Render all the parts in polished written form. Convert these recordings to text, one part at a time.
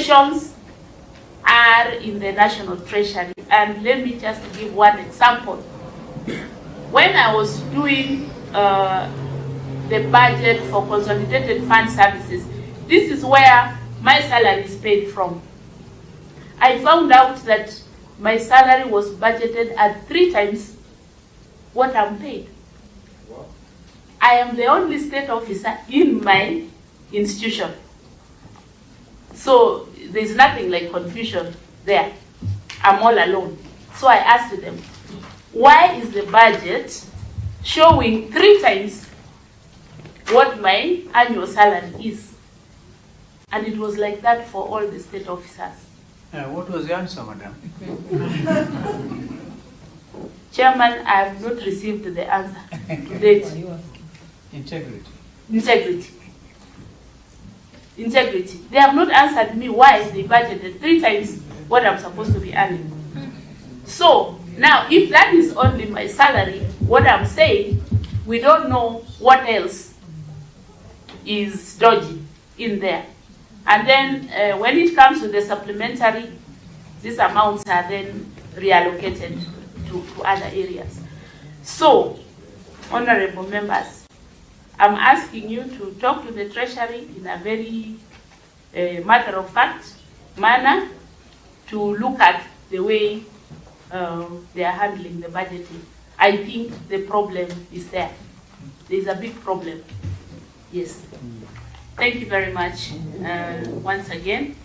allocations are in the National Treasury. And let me just give one example. When I was doing the budget for Consolidated Fund Services, this is where my salary is paid from. I found out that my salary was budgeted at 3 times what I'm paid. Wow. I am the only state officer in my institution. So there's nothing like confusion there. I'm all alone. So I asked them, why is the budget showing 3 times what my annual salary is? And it was like that for all the state officers. What was the answer, madam? Chairman, I have not received the answer to date. Integrity. Integrity. They have not answered me why they budgeted 3 times what I'm supposed to be earning. So now, if that is only my salary, what I'm saying, we don't know what else is dodgy in there. And then when it comes to the supplementary, these amounts are then reallocated to other areas. So, honorable members, I'm asking you to talk to the Treasury in a very matter-of-fact manner to look at the way they are handling the budgeting. I think the problem is there. There's a big problem. Yes. Thank you very much once again,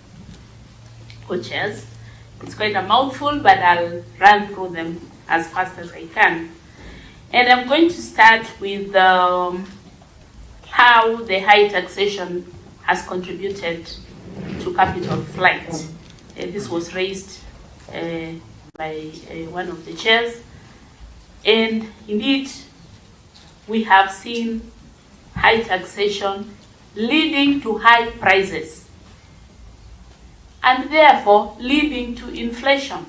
co-chairs. It's quite a mouthful, but I'll run through them as fast as I can. And I'm going to start with how the high taxation has contributed to capital flight. This was raised by one of the chairs. And indeed, we have seen high taxation leading to high prices, and therefore leading to inflation.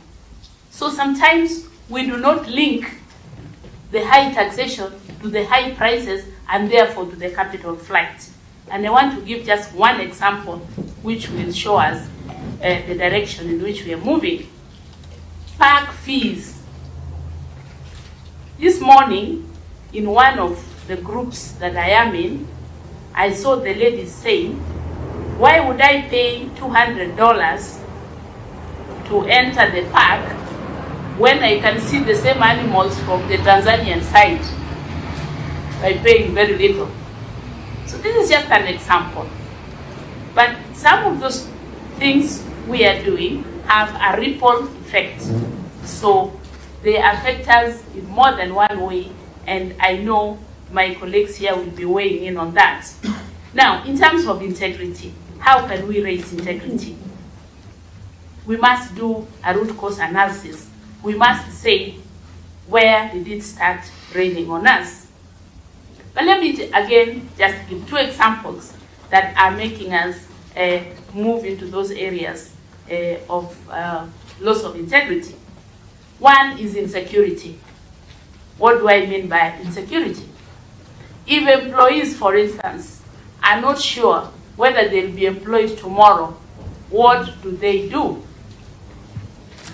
So sometimes we do not link the high taxation to the high prices and therefore to the capital flight. And I want to give just one example which will show us the direction in which we are moving. Park fees. This morning, in one of the groups that I am in, I saw the ladies saying, why would I pay $200 to enter the park when I can see the same animals from the Tanzanian side by paying very little? So this is just an example. But some of those things we are doing have a ripple effect. So they affect us in more than one way, and I know my colleagues here will be weighing in on that. Now, in terms of integrity, how can we raise integrity? We must do a root cause analysis. We must say, where did it start raining on us? But let me again just give 2 examples that are making us move into those areas of loss of integrity. One is insecurity. What do I mean by insecurity? If employees, for instance, are not sure whether they'll be employed tomorrow, what do they do?